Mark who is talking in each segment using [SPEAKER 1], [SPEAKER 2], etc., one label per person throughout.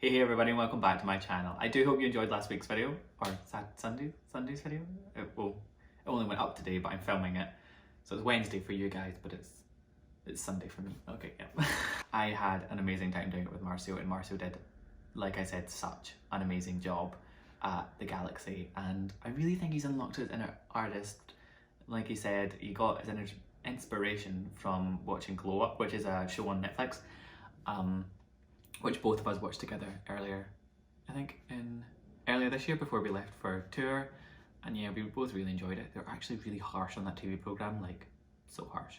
[SPEAKER 1] Hey everybody, and welcome back to my channel. I do hope you enjoyed last week's video, or Sunday's video. It only went up today, but I'm filming it, so it's Wednesday for you guys, but it's Sunday for me. Okay, yeah. I had an amazing time doing it with Marcio, and Marcio did, like I said, such an amazing job at the Galaxy, and I really think he's unlocked his inner artist. Like he said, he got his inspiration from watching Glow Up, which is a show on Netflix. Which both of us watched together earlier, I think earlier this year before we left for tour, and yeah, we both really enjoyed it. They're actually really harsh on that TV program, like so harsh.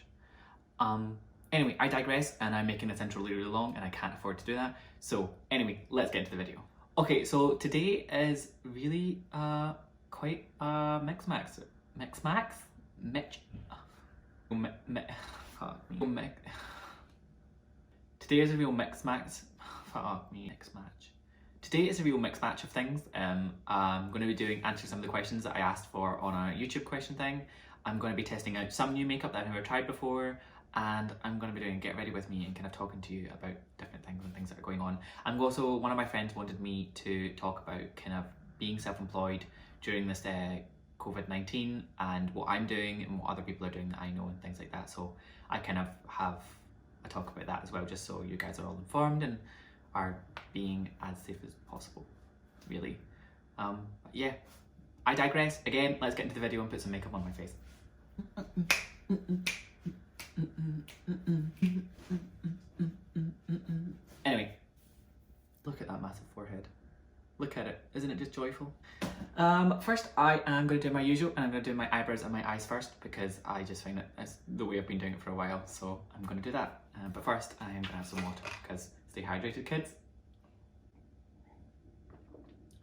[SPEAKER 1] Anyway, I digress, and I'm making this intro really long and I can't afford to do that. So anyway, let's get into the video. Okay, so today is really quite mix-max. Today is a real mix match. Today is a real mixed match of things. I'm going to be answering some of the questions that I asked for on a YouTube question thing. I'm going to be testing out some new makeup that I've never tried before, and I'm going to be doing Get Ready With Me and kind of talking to you about different things and things that are going on. And also, one of my friends wanted me to talk about kind of being self-employed during this COVID-19 and what I'm doing and what other people are doing that I know and things like that. So I kind of have a talk about that as well, just so you guys are all informed and are being as safe as possible, really. Yeah, I digress. Again, let's get into the video and put some makeup on my face. Anyway, look at that massive forehead. Look at it. Isn't it just joyful? First, I am going to do my usual, and I'm going to do my eyebrows and my eyes first because I just find that it's the way I've been doing it for a while, so I'm going to do that. But first, I am going to have some water because stay hydrated, kids.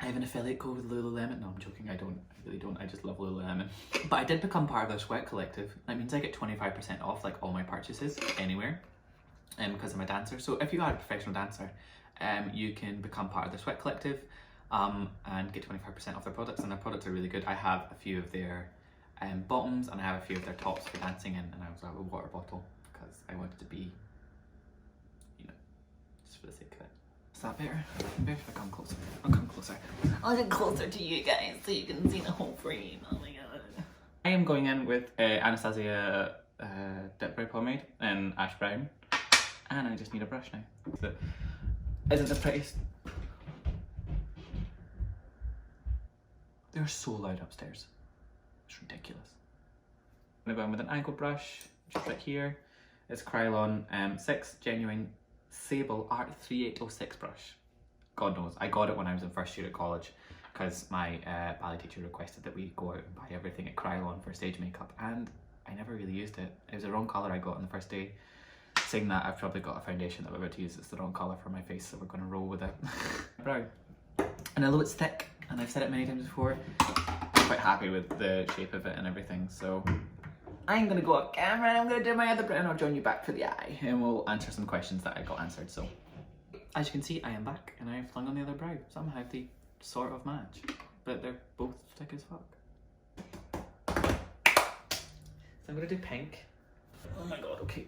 [SPEAKER 1] I have an affiliate code with Lululemon. No, I'm joking. I really don't. I just love Lululemon. But I did become part of their sweat collective. That means I get 25% off like all my purchases anywhere, because I'm a dancer. So if you are a professional dancer, you can become part of their sweat collective. And get 25% off their products, and their products are really good. I have a few of their bottoms, and I have a few of their tops for dancing in, and I also have a water bottle because I wanted to be, you know, just for the sake of it. Is that better? Maybe if I come closer. I'll come closer. I'll get closer to you guys so you can see the whole frame. Oh my god. I am going in with Anastasia Dip Brow Pomade in Ash Brown, and I just need a brush now. So, isn't the prettiest? They're so loud upstairs. It's ridiculous. I'm going to go in with an angle brush, just right here. It's Krylon 6 Genuine Sable Art 3806 brush. God knows, I got it when I was in first year at college because my ballet teacher requested that we go out and buy everything at Krylon for stage makeup, and I never really used it. It was the wrong colour I got on the first day. Saying that, I've probably got a foundation that we're about to use. It's the wrong colour for my face, so we're going to roll with it. Brow. And although it's thick, and I've said it many times before, I'm quite happy with the shape of it and everything, so I'm going to go off camera and I'm going to do my other brow, and I'll join you back for the eye, and we'll answer some questions that I got answered. So, as you can see, I am back, and I have flung on the other brow. Somehow they sort of match, but they're both thick as fuck. So I'm going to do pink. Oh my god, okay.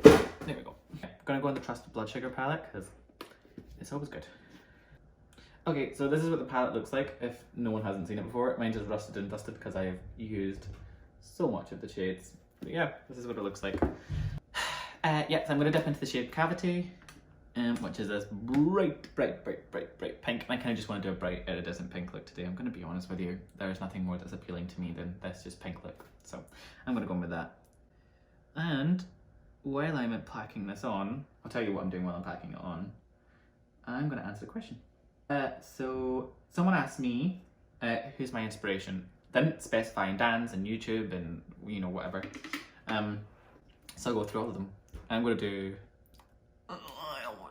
[SPEAKER 1] There we go. Okay, I'm going to go on the Trusted Blood Sugar palette, because it's always good. Okay, so this is what the palette looks like if no one hasn't seen it before. Mine just rusted and dusted because I have used so much of the shades. But yeah, this is what it looks like. Yeah, so I'm going to dip into the shade Cavity, which is this bright pink. And I kind of just want to do a bright iridescent pink look today. I'm going to be honest with you, there is nothing more that's appealing to me than this just pink look. So I'm going to go in with that. And while I'm packing this on, I'll tell you what I'm doing while I'm packing it on. I'm going to answer the question. So someone asked me who's my inspiration. Didn't specify in dance and YouTube and you know whatever. So I'll go through all of them. I'm gonna do. I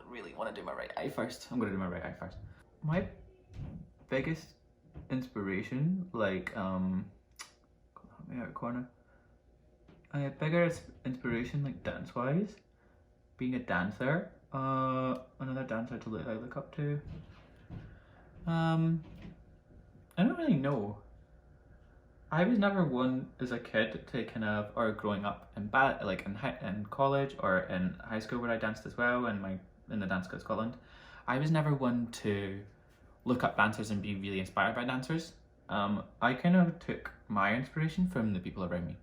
[SPEAKER 1] really want to do my right eye first. I'm gonna do my right eye first. My biggest inspiration, like help me out corner. My biggest inspiration, like dance wise, being a dancer. Another dancer to I look up to. I don't really know. I was never one as a kid to kind of, or growing up in in college or in high school where I danced as well, in the dance school of Scotland. I was never one to look up dancers and be really inspired by dancers. I kind of took my inspiration from the people around me,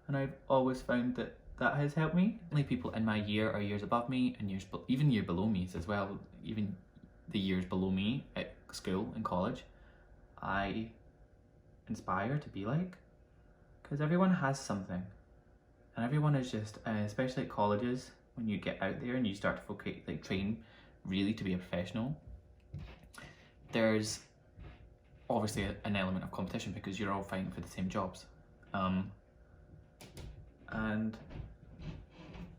[SPEAKER 1] and I've always found that that has helped me. Only people in my year or years above me, and even year below me as well, even the years below me at school and college, I inspire to be like, because everyone has something, and everyone is just, especially at colleges, when you get out there and you start to focus, like train really to be a professional, there's obviously an element of competition because you're all fighting for the same jobs. And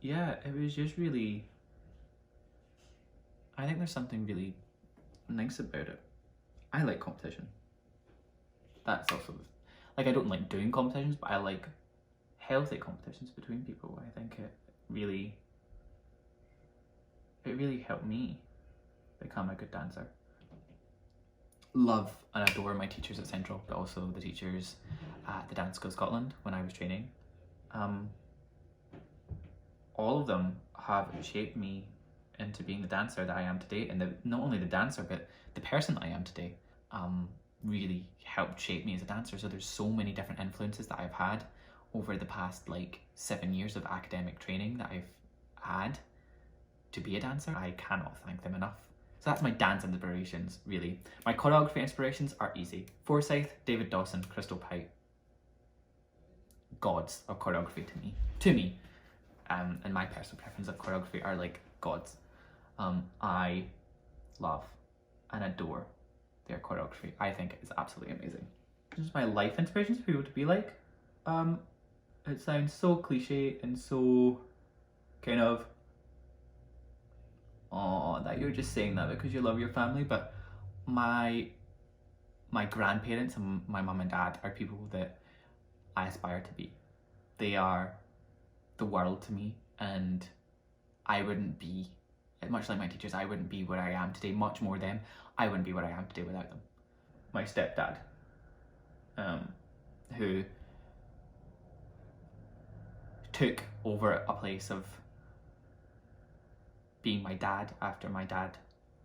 [SPEAKER 1] yeah, it was just really, I think there's something really nice about it. I like competition. That's also, like, I don't like doing competitions, but I like healthy competitions between people. I think it really helped me become a good dancer. Love and adore my teachers at Central, but also the teachers at the Dance School Scotland when I was training. All of them have shaped me into being the dancer that I am today, and not only the dancer, but the person that I am today. Really helped shape me as a dancer. So there's so many different influences that I've had over the past like 7 years of academic training that I've had to be a dancer. I cannot thank them enough. So that's my dance inspirations, really. My choreography inspirations are easy. Forsyth, David Dawson, Crystal Pite. Gods of choreography to me. And my personal preference of choreography are like gods. I love and adore their choreography. I think it's absolutely amazing. Just my life inspirations for people to be like. It sounds so cliche and so kind of, that you're just saying that because you love your family, but my grandparents and my mum and dad are people that I aspire to be. They are the world to me, and I wouldn't be, much like my teachers, I wouldn't be where I am today, much more them, I wouldn't be where I am today without them. My stepdad, who took over a place of being my dad after my dad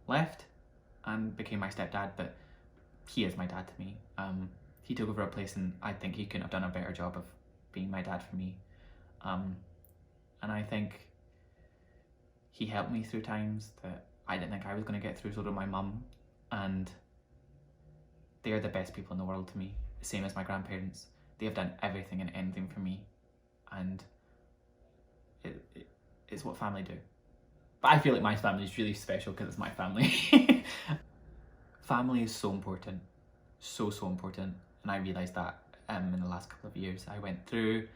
[SPEAKER 1] left and became my stepdad, but he is my dad to me. He took over a place, and I think he couldn't have done a better job of being my dad for me. And I think he helped me through times that I didn't think I was going to get through, so did my mum, and they're the best people in the world to me, the same as my grandparents. They have done everything and anything for me, and it's what family do. But I feel like my family is really special because it's my family. Family is so important, so important, and I realised that in the last couple of years. I went through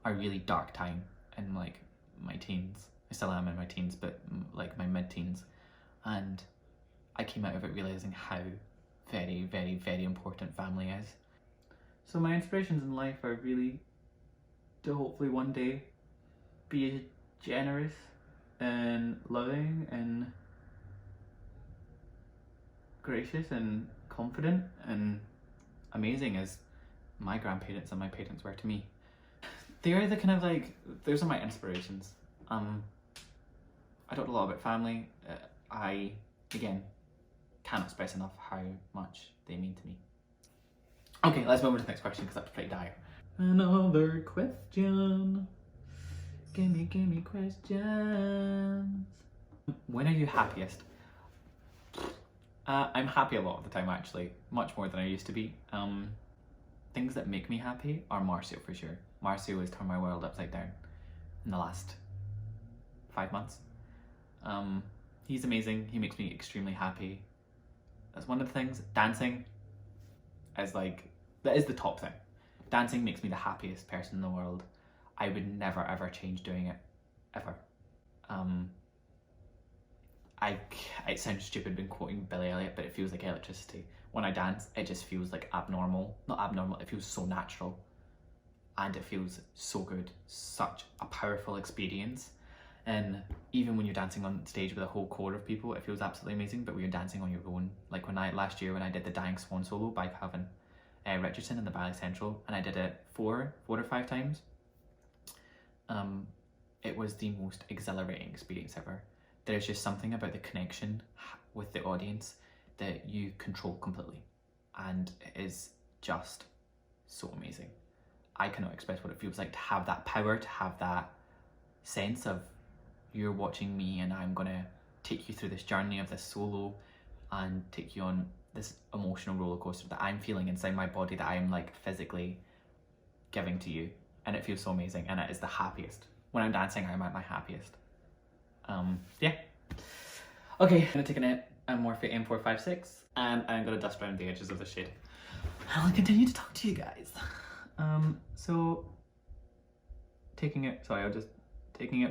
[SPEAKER 1] a really dark time in like my teens. I still am in my teens, but like my mid-teens, and I came out of it realising how very, very, very important family is. So my inspirations in life are really to hopefully one day be generous and loving and gracious and confident and amazing as my grandparents and my parents were to me. They're the kind of like, those are my inspirations. I talked a lot about family. I, again, can't express enough how much they mean to me. Okay, let's move on to the next question because that's pretty dire. Another question. Gimme questions. When are you happiest? I'm happy a lot of the time, actually, much more than I used to be. Things that make me happy are Marcio for sure. Marcio has turned my world upside down in the last 5 months. He's amazing. He makes me extremely happy. That's one of the things. Dancing is like, that is the top thing. Dancing makes me the happiest person in the world. I would never ever change doing it, ever. It sounds stupid being quoting Billy Elliot, but it feels like electricity. When I dance, it just feels like abnormal. Not abnormal, it feels so natural. And it feels so good. Such a powerful experience. And even when you're dancing on stage with a whole core of people, it feels absolutely amazing, but when you're dancing on your own, like last year when I did the Dying Swan solo by Calvin Richardson in the Ballet Central, and I did it four or five times. It was the most exhilarating experience ever. There's just something about the connection with the audience that you control completely. And it is just so amazing. I cannot express what it feels like to have that power, to have that sense of you're watching me and I'm gonna take you through this journey of this solo and take you on this emotional roller coaster that I'm feeling inside my body, that I'm like physically giving to you. And it feels so amazing, and it is the happiest. When I'm dancing, I'm at my happiest. Yeah. Okay, I'm gonna take a Morphe M456 and I'm gonna dust around the edges of the shade. I'll continue to talk to you guys. So taking it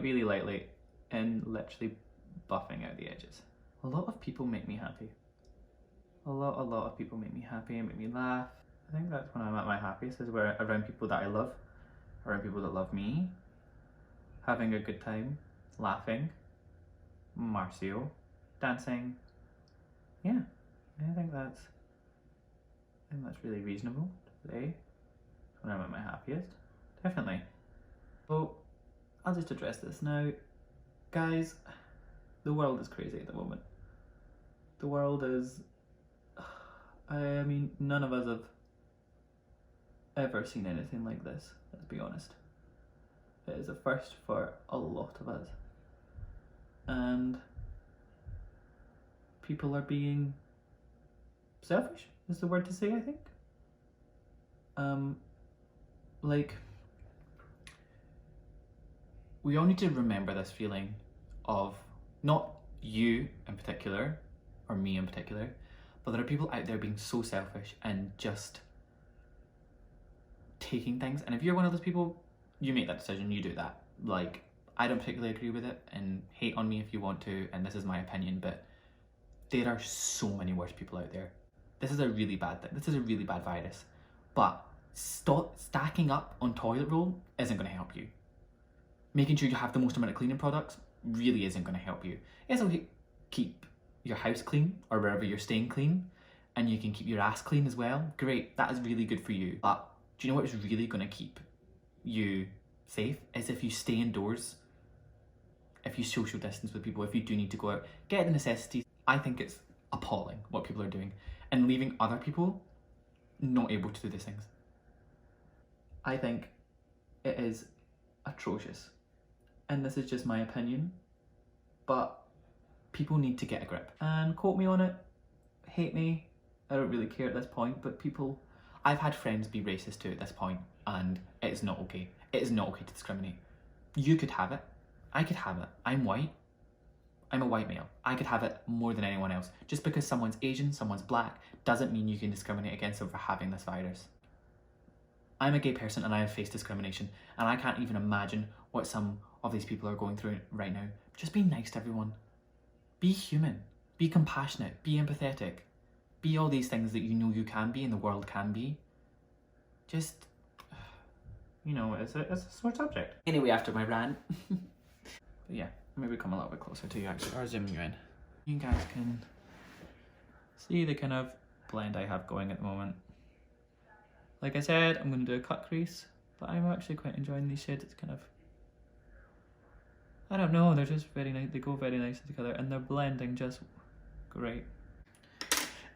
[SPEAKER 1] really lightly and literally buffing out the edges. A lot of people make me happy. A lot of people make me happy and make me laugh. I think that's when I'm at my happiest, is where around people that I love, around people that love me, having a good time, laughing, Marcio, dancing. Yeah, I think that's really reasonable to say when I'm at my happiest. Definitely. So I'll just address this now. Guys, the world is crazy at the moment. The world is, I mean, none of us have ever seen anything like this, let's be honest. It is a first for a lot of us. And people are being selfish, is the word to say, I think. Like, we all need to remember this feeling of, not you in particular, or me in particular, but there are people out there being so selfish and just taking things. And if you're one of those people, you make that decision, you do that. Like, I don't particularly agree with it, and hate on me if you want to, and this is my opinion, but there are so many worse people out there. This is a really bad thing. This is a really bad virus. But stacking up on toilet roll isn't going to help you. Making sure you have the most amount of cleaning products really isn't going to help you. It'll keep your house clean, or wherever you're staying clean, and you can keep your ass clean as well. Great, that is really good for you. But do you know what is really going to keep you safe? Is if you stay indoors, if you social distance with people, if you do need to go out, get the necessities. I think it's appalling what people are doing and leaving other people not able to do these things. I think it is atrocious. And this is just my opinion, but people need to get a grip. And quote me on it, hate me, I don't really care at this point, but people, I've had friends be racist too at this point, and it is not okay. It is not okay to discriminate. You could have it, I could have it. I'm white, I'm a white male. I could have it more than anyone else. Just because someone's Asian, someone's black, doesn't mean you can discriminate against them for having this virus. I'm a gay person and I have faced discrimination, and I can't even imagine what some of these people are going through right now. Just be nice to everyone. Be human. Be compassionate. Be empathetic. Be all these things that you know you can be and the world can be. Just, you know, it's a sore subject. Anyway, after my rant, but yeah, maybe come a little bit closer to you actually, or zoom you in. You guys can see the kind of blend I have going at the moment. Like I said, I'm going to do a cut crease, but I'm actually quite enjoying these shades. It's kind of, I don't know, they're just very nice. They go very nicely together and they're blending just great.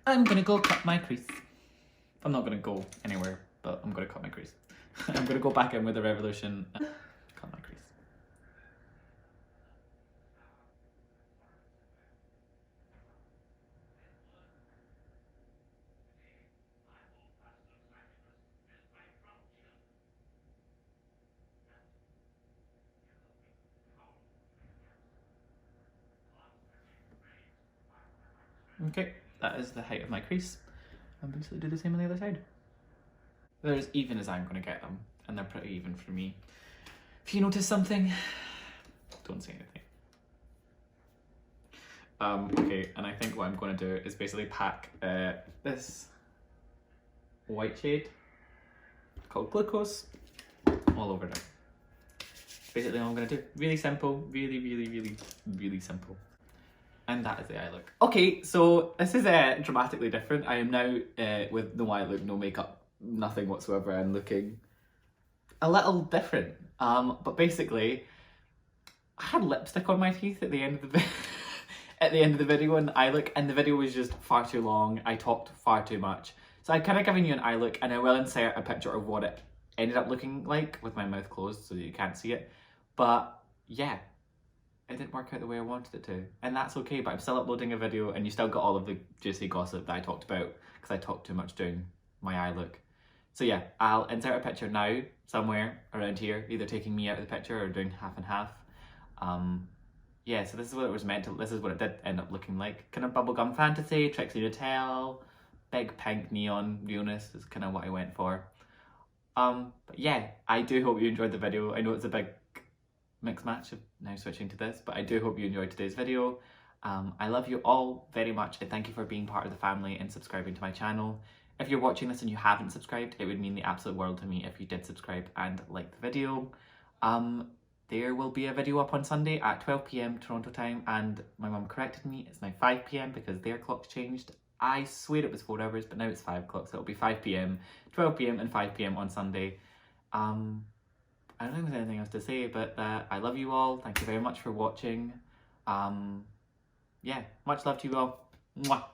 [SPEAKER 1] I'm going to go cut my crease. I'm not going to go anywhere, but I'm going to cut my crease. I'm going to go back in with the Revolution and cut my crease. Okay, that is the height of my crease. I'll basically do the same on the other side. They're as even as I'm going to get them, and they're pretty even for me. If you notice something, don't say anything. Okay, and I think what I'm going to do is basically pack this white shade called Glucose all over them. Basically all I'm going to do. Really simple, really simple. And that is the eye look. Okay, so this is dramatically different. I am now with no eye look, no makeup, nothing whatsoever, and looking a little different. But basically, I had lipstick on my teeth at the end of the at the end of the video an eye look, and the video was just far too long. I talked far too much. So I've kind of given you an eye look, and I will insert a picture of what it ended up looking like with my mouth closed so that you can't see it. But yeah, it didn't work out the way I wanted it to, and that's okay, but I'm still uploading a video and you still got all of the juicy gossip that I talked about because I talked too much doing my eye look. So yeah, I'll insert a picture now somewhere around here, either taking me out of the picture or doing half and half. Yeah, so this is what it was meant to, this is what it did end up looking like. Kind of bubblegum fantasy, Trixie Mattel, big pink neon realness is kind of what I went for. But yeah, I do hope you enjoyed the video. I know it's a big mixed match of now switching to this, but I do hope you enjoyed today's video. I love you all very much, and thank you for being part of the family and subscribing to my channel. If you're watching this and you haven't subscribed, it would mean the absolute world to me if you did subscribe and like the video. There will be a video up on Sunday at 12 PM Toronto time, and my mum corrected me, it's now 5 PM because their clock's changed. I swear it was 4 hours, but now it's 5 o'clock, so it'll be 5 PM, 12 PM and 5 PM on Sunday. I don't think there's anything else to say, but I love you all. Thank you very much for watching. Yeah, much love to you all. Mwah.